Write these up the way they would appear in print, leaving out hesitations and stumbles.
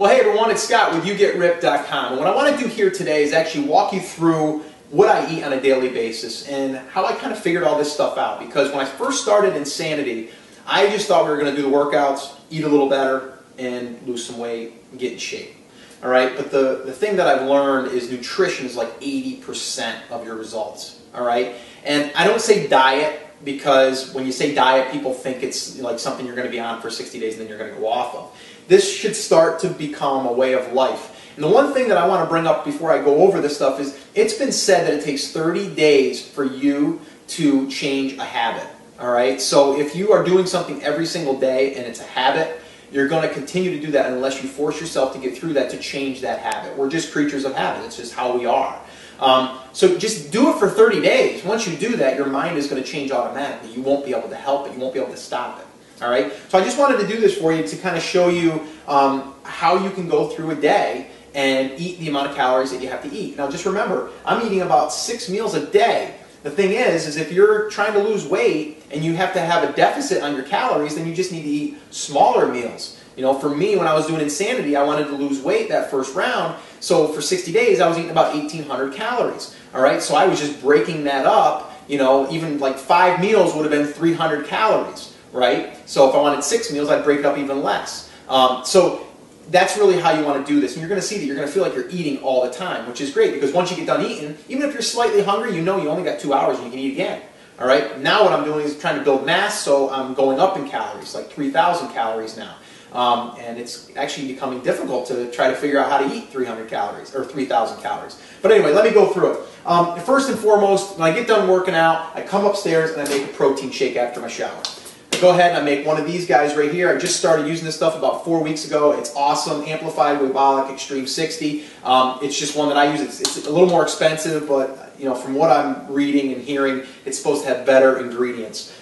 Well, hey everyone, it's Scott with YouGetRipped.com. And what I want to do here today is actually walk you through what I eat on a daily basis and how I kind of figured all this stuff out. Because when I first started Insanity, I just thought we were going to do the workouts, eat a little better, and lose some weight and get in shape. All right, but the thing that I've learned is nutrition is like 80% of your results. All right, and I don't say diet because when you say diet, people think it's like something you're going to be on for 60 days and then you're going to go off of. This should start to become a way of life. And the one thing that I want to bring up before I go over this stuff is it's been said that it takes 30 days for you to change a habit. All right, so if you are doing something every single day and it's a habit, you're going to continue to do that unless you force yourself to get through that to change that habit. We're just creatures of habit. It's just how we are. So just do it for 30 days. Once you do that, your mind is going to change automatically. You won't be able to help it. You won't be able to stop it. All right. So I just wanted to do this for you to kind of show you how you can go through a day and eat the amount of calories that you have to eat. Now just remember, I'm eating about 6 meals a day. The thing is if you're trying to lose weight and you have to have a deficit on your calories, then you just need to eat smaller meals. You know, for me, when I was doing Insanity, I wanted to lose weight that first round. So for 60 days, I was eating about 1,800 calories. All right, so I was just breaking that up. You know, even like 5 meals would have been 300 calories, right? So if I wanted 6 meals, I'd break it up even less. So that's really how you want to do this. And you're going to see that you're going to feel like you're eating all the time, which is great because once you get done eating, even if you're slightly hungry, you know you only got 2 hours and you can eat again. All right, now what I'm doing is trying to build mass, so I'm going up in calories, like 3,000 calories now. And it's actually becoming difficult to try to figure out how to eat 300 calories or 3,000 calories. But anyway, let me go through it. First and foremost, when I get done working out, I come upstairs and I make a protein shake after my shower. I go ahead and I make one of these guys right here. I just started using this stuff about 4 weeks ago. It's awesome. Amplified Weightaholic Extreme 60. It's just one that I use. It's a little more expensive, but you know, from what I'm reading and hearing, it's supposed to have better ingredients.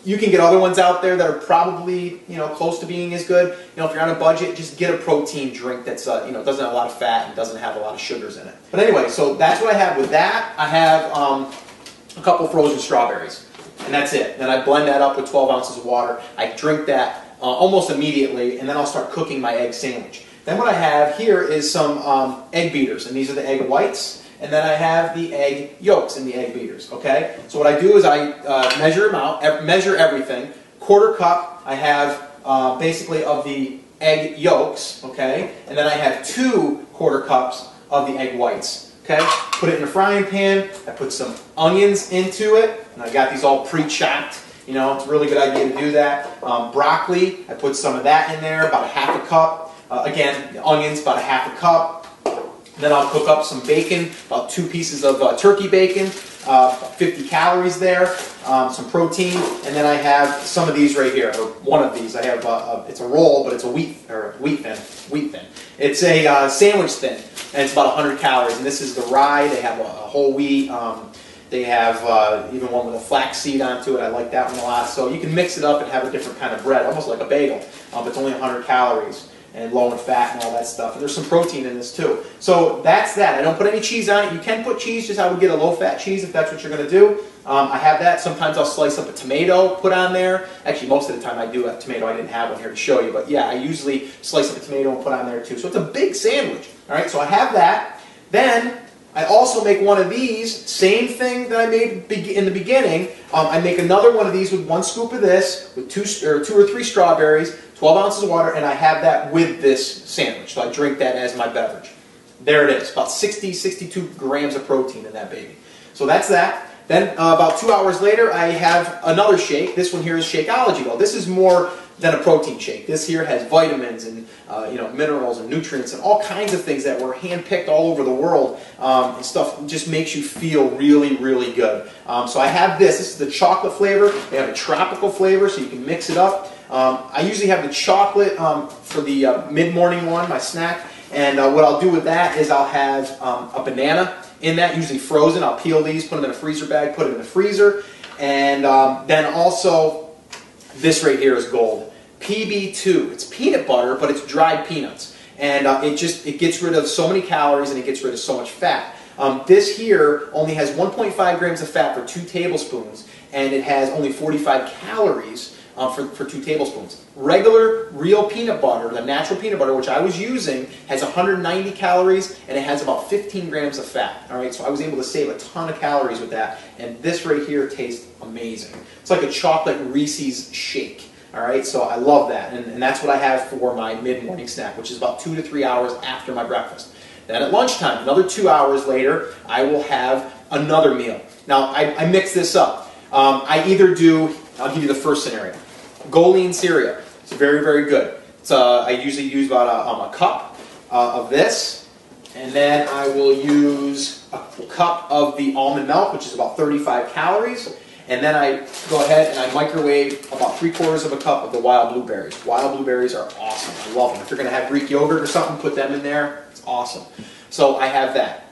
You can get other ones out there that are probably, you know, close to being as good. You know, if you're on a budget, just get a protein drink that's, you know, doesn't have a lot of fat and doesn't have a lot of sugars in it. But anyway, so that's what I have with that. I have a couple frozen strawberries, and that's it. Then I blend that up with 12 ounces of water. I drink that almost immediately, and then I'll start cooking my egg sandwich. Then what I have here is some egg beaters, and these are the egg whites. And then I have the egg yolks in the egg beaters, okay? So what I do is I measure them out, measure everything. Quarter cup I have basically of the egg yolks, okay? And then I have 2 quarter cups of the egg whites, okay? Put it in a frying pan. I put some onions into it, and I got these all pre-chopped. You know, it's a really good idea to do that. Broccoli, I put some of that in there, about a half a cup. Again, the onions, about a half a cup. Then I'll cook up some bacon, about 2 pieces of turkey bacon, 50 calories there, some protein, and then I have some of these right here, or one of these. I have it's a roll, but it's a wheat thin. It's a sandwich thin, and it's about 100 calories. And this is the rye. They have a whole wheat. They have even one with a flax seed onto it. I like that one a lot. So you can mix it up and have a different kind of bread, almost like a bagel, but it's only 100 calories. And low in fat and all that stuff. And there's some protein in this too. So that's that. I don't put any cheese on it. You can put cheese, just I would get a low-fat cheese if that's what you're going to do. I have that. Sometimes I'll slice up a tomato, put on there. Actually, most of the time I do have tomato. I didn't have one here to show you. But yeah, I usually slice up a tomato and put on there too. So it's a big sandwich. All right, so I have that. Then I also make one of these, same thing that I made in the beginning. I make another one of these with 1 scoop of this, with 2 or 3 strawberries, 12 ounces of water, and I have that with this sandwich. So I drink that as my beverage. There it is, about 62 grams of protein in that baby. So that's that. Then about 2 hours later, I have another shake. This one here is Shakeology though. This is more than a protein shake. This here has vitamins and you know, minerals and nutrients and all kinds of things that were hand-picked all over the world and stuff. Just makes you feel really, really good. So I have this. This is the chocolate flavor. They have a tropical flavor, so you can mix it up. I usually have the chocolate for the mid-morning one, my snack. And what I'll do with that is I'll have a banana in that, usually frozen. I'll peel these, put them in a freezer bag, put them in the freezer. And then also, this right here is gold. PB2. It's peanut butter, but it's dried peanuts. And it gets rid of so many calories and it gets rid of so much fat. This here only has 1.5 grams of fat for 2 tablespoons, and it has only 45 calories for 2 tablespoons. Regular, real peanut butter, the natural peanut butter, which I was using, has 190 calories and it has about 15 grams of fat. All right, so I was able to save a ton of calories with that, and this right here tastes amazing. It's like a chocolate Reese's shake. All right, so I love that, and that's what I have for my mid-morning snack, which is about 2 to 3 hours after my breakfast. Then at lunchtime, another 2 hours later, I will have another meal. Now, I mix this up. I either do, I'll give you the first scenario, Goleen cereal. It's very, very good. It's, I usually use about a cup of this, and then I will use a cup of the almond milk, which is about 35 calories. And then I go ahead and I microwave about 3/4 of a cup of the wild blueberries. Wild blueberries are awesome. I love them. If you're going to have Greek yogurt or something, put them in there. It's awesome. So I have that.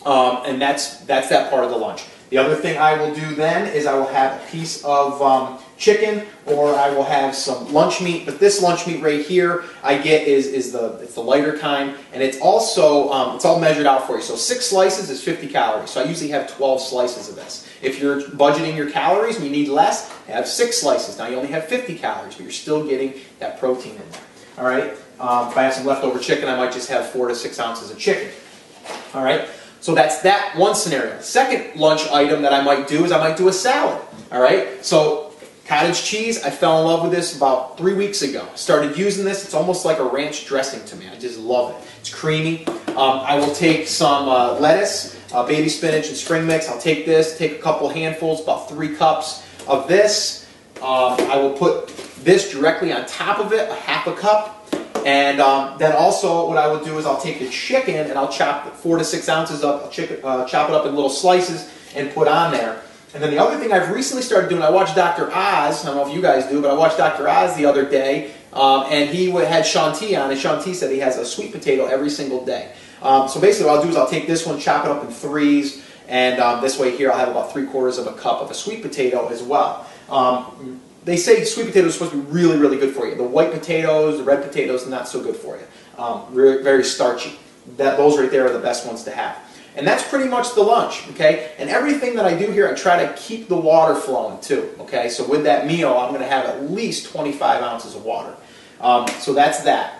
And that's that part of the lunch. The other thing I will do then is I will have a piece of chicken, or I will have some lunch meat. But this lunch meat right here I get it's the lighter kind, and it's also it's all measured out for you. So 6 slices is 50 calories. So I usually have 12 slices of this. If you're budgeting your calories and you need less, have 6 slices. Now you only have 50 calories, but you're still getting that protein in there. All right. If I have some leftover chicken, I might just have 4 to 6 ounces of chicken. All right. So that's that one scenario. Second lunch item that I might do is I might do a salad. All right. So cottage cheese, I fell in love with this about 3 weeks ago. I started using this. It's almost like a ranch dressing to me. I just love it. It's creamy. I will take some lettuce, baby spinach, and spring mix. I'll take this, take a couple handfuls, about 3 cups of this. I will put this directly on top of it, a half a cup. And then also what I will do is I'll take the chicken and I'll chop 4 to 6 ounces up, chop it up in little slices and put on there. And then the other thing I've recently started doing, I watched Dr. Oz, I don't know if you guys do, but I watched Dr. Oz the other day, and he had Shaun T on, and Shaun T said he has a sweet potato every single day. So basically what I'll do is I'll take this one, chop it up in 3s, and this way here I'll have about 3/4 of a cup of a sweet potato as well. They say sweet potatoes are supposed to be really, really good for you. The white potatoes, the red potatoes, not so good for you. Very starchy. Those right there are the best ones to have. And that's pretty much the lunch, okay? And everything that I do here, I try to keep the water flowing too, okay? So with that meal, I'm going to have at least 25 ounces of water. So that's that,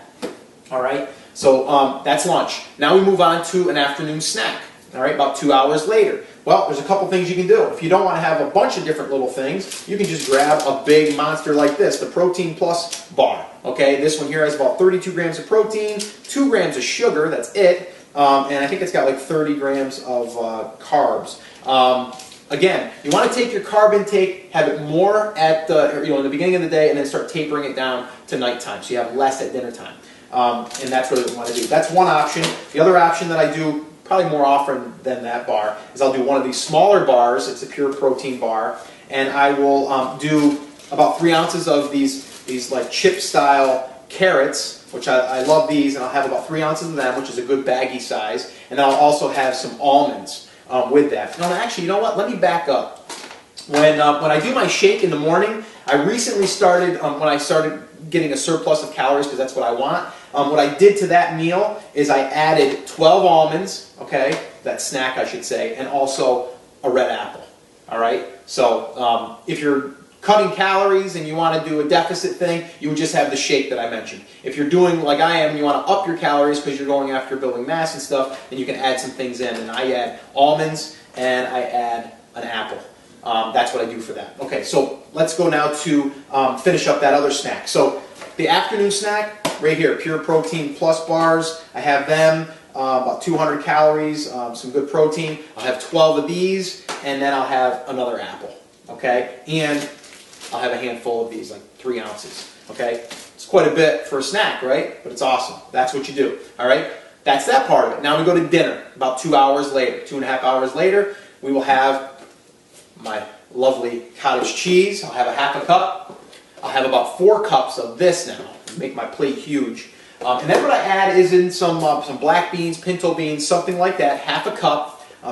all right? So that's lunch. Now we move on to an afternoon snack, all right, about 2 hours later. Well, there's a couple things you can do. If you don't want to have a bunch of different little things, you can just grab a big monster like this, the Protein Plus bar, okay? This one here has about 32 grams of protein, 2 grams of sugar, that's it. And I think it's got like 30 grams of carbs. Again, you want to take your carb intake, have it more at the, in the beginning of the day, and then start tapering it down to nighttime, so you have less at dinner time. And that's really what you want to do. That's one option. The other option that I do probably more often than that bar is I'll do one of these smaller bars. It's a pure protein bar, and I will do about 3 ounces of these like chip style carrots, which I love these, and I'll have about 3 ounces of them, which is a good baggy size, and I'll also have some almonds with that. No, actually, you know what? Let me back up. When I do my shake in the morning, I recently started, when I started getting a surplus of calories, because that's what I want, what I did to that meal is I added 12 almonds, okay, that snack I should say, and also a red apple, all right? So if you're cutting calories and you want to do a deficit thing, you would just have the shake that I mentioned. If you're doing like I am and you want to up your calories because you're going after building mass and stuff, then you can add some things in. And I add almonds and I add an apple. That's what I do for that. Okay, so let's go now to finish up that other snack. So the afternoon snack, right here, Pure Protein Plus bars. I have them, about 200 calories, some good protein. I'll have 12 of these, and then I'll have another apple. Okay, and I'll have a handful of these, like 3 ounces, okay? It's quite a bit for a snack, right? But it's awesome. That's what you do, all right? That's that part of it. Now we go to dinner, about 2 hours later. 2.5 hours later, we will have my lovely cottage cheese. I'll have a half a cup. I'll have about 4 cups of this now. Make my plate huge. And then what I add is in some black beans, pinto beans, something like that, half a cup.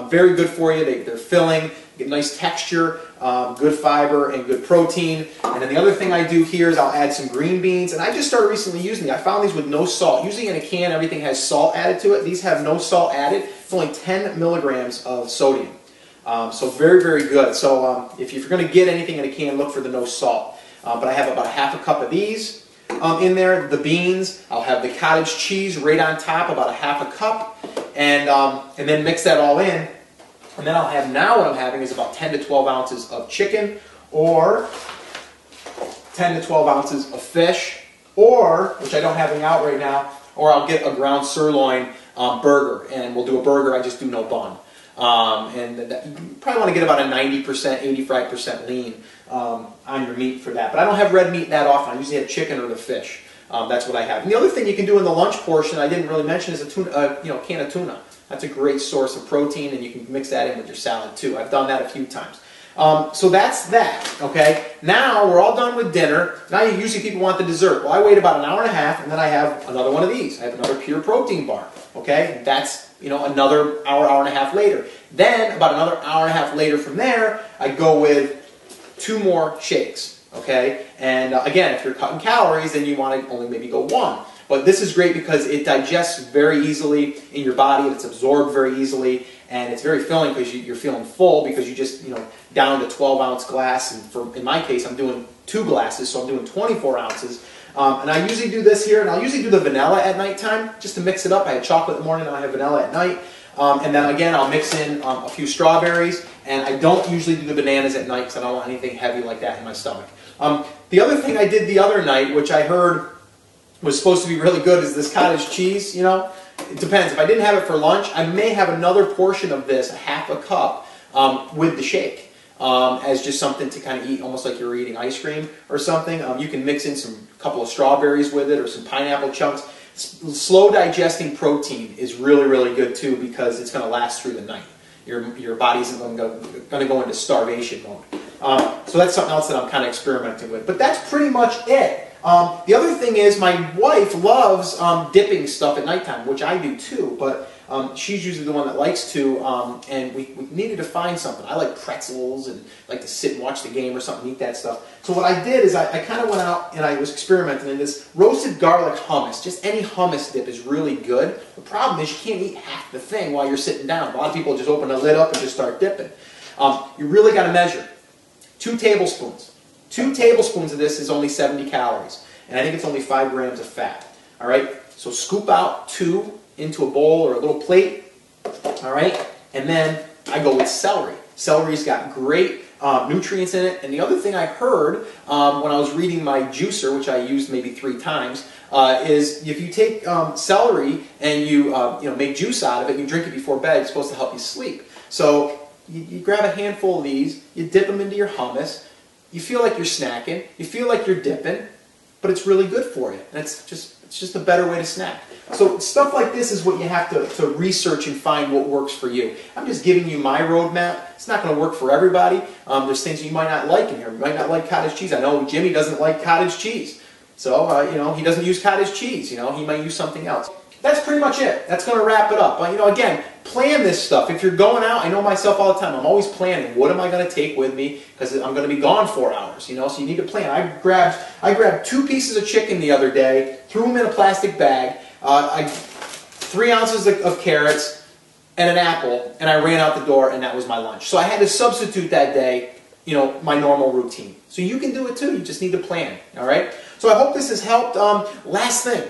Very good for you. They're filling, get nice texture, good fiber, and good protein. And then the other thing I do here is I'll add some green beans. And I just started recently using these. I found these with no salt. Usually in a can, everything has salt added to it. These have no salt added. It's only 10 milligrams of sodium. So very, very good. So if you're going to get anything in a can, look for the no salt. but I have about a half a cup of these in there. The beans, I'll have the cottage cheese right on top, about a half a cup, and then mix that all in. And then I'll have, now what I'm having is about 10 to 12 ounces of chicken, or 10 to 12 ounces of fish, or, which I don't have any out right now, or I'll get a ground sirloin burger, and we'll do a burger, I just do no bun. You probably want to get about a 90%, 85% lean on your meat for that. But I don't have red meat that often. I usually have chicken or the fish. That's what I have. And the other thing you can do in the lunch portion I didn't really mention is a tuna, can of tuna. That's a great source of protein, and you can mix that in with your salad too. I've done that a few times. So that's that, okay? Now we're all done with dinner. Now usually people want the dessert. Well, I wait about an hour and a half, and then I have another one of these. I have another pure protein bar, okay? That's, another hour, hour and a half later. Then, about another hour and a half later from there, I go with 2 more shakes, okay? And again, if you're cutting calories, then you want to only maybe go 1. But this is great because it digests very easily in your body, it's absorbed very easily, and it's very filling because you're feeling full because you just, downed a 12-ounce glass, and in my case, I'm doing 2 glasses, so I'm doing 24 ounces. And I usually do this here, and I'll usually do the vanilla at nighttime just to mix it up. I have chocolate in the morning, and I have vanilla at night. And then again, I'll mix in a few strawberries, and I don't usually do the bananas at night because I don't want anything heavy like that in my stomach. The other thing I did the other night, which I heard was supposed to be really good, is this cottage cheese, It depends. If I didn't have it for lunch, I may have another portion of this, a half a cup, with the shake. As just something to kind of eat, almost like you're eating ice cream or something. You can mix in a couple of strawberries with it, or some pineapple chunks. Slow digesting protein is really, really good too, because it's going to last through the night. Your body isn't going to go into starvation mode. So that's something else that I'm kind of experimenting with. But that's pretty much it. The other thing is, my wife loves dipping stuff at nighttime, which I do too, but she's usually the one that likes to, and we needed to find something. I like pretzels and like to sit and watch the game or something, eat that stuff. So what I did is I kind of went out and I was experimenting in this roasted garlic hummus. Just any hummus dip is really good. The problem is you can't eat half the thing while you're sitting down. A lot of people just open the lid up and just start dipping. You really got to measure. 2 tablespoons. 2 tablespoons of this is only 70 calories, and I think it's only 5 grams of fat. All right, so scoop out 2 into a bowl or a little plate. All right, and then I go with celery. Celery's got great nutrients in it. And the other thing I heard when I was reading my juicer, which I used maybe 3 times, is if you take celery and you make juice out of it and you drink it before bed, it's supposed to help you sleep. So you grab a handful of these, you dip them into your hummus. You feel like you're snacking, you feel like you're dipping, but it's really good for you. And it's just a better way to snack. So stuff like this is what you have to research and find what works for you. I'm just giving you my roadmap. It's not going to work for everybody. There's things you might not like in here. You might not like cottage cheese. I know Jimmy doesn't like cottage cheese. So, he doesn't use cottage cheese. He might use something else. That's pretty much it. That's going to wrap it up. But, again, plan this stuff. If you're going out, I know myself all the time. I'm always planning. What am I going to take with me? Because I'm going to be gone 4 hours, So you need to plan. I grabbed 2 pieces of chicken the other day, threw them in a plastic bag. 3 ounces of carrots and an apple, and I ran out the door, and that was my lunch. So I had to substitute that day, my normal routine. So you can do it too. You just need to plan. All right. So I hope this has helped. Last thing.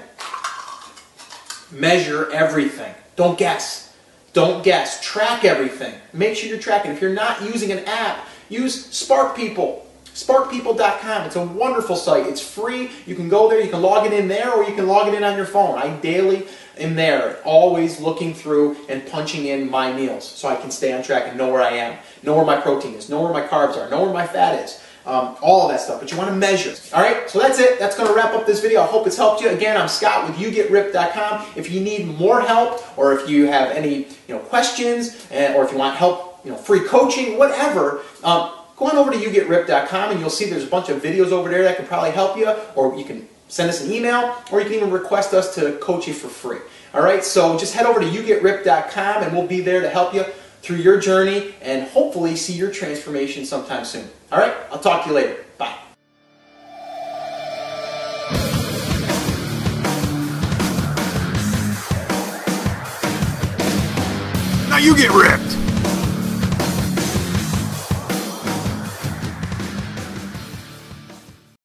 Measure everything. Don't guess. Don't guess. Track everything. Make sure you're tracking. If you're not using an app, use SparkPeople. SparkPeople.com. It's a wonderful site. It's free. You can go there. You can log it in there, or you can log it in on your phone. I daily am there, always looking through and punching in my meals so I can stay on track and know where I am, know where my protein is, know where my carbs are, know where my fat is. All of that stuff, but you want to measure. Alright, so that's it. That's going to wrap up this video. I hope it's helped you. Again, I'm Scott with YouGetRipped.com. If you need more help, or if you have any questions, or if you want help, free coaching, whatever, go on over to YouGetRipped.com and you'll see there's a bunch of videos over there that can probably help you, or you can send us an email, or you can even request us to coach you for free. Alright, so just head over to YouGetRipped.com and we'll be there to help you through your journey and hopefully see your transformation sometime soon. Alright, I'll talk to you later. Bye. Now you get ripped!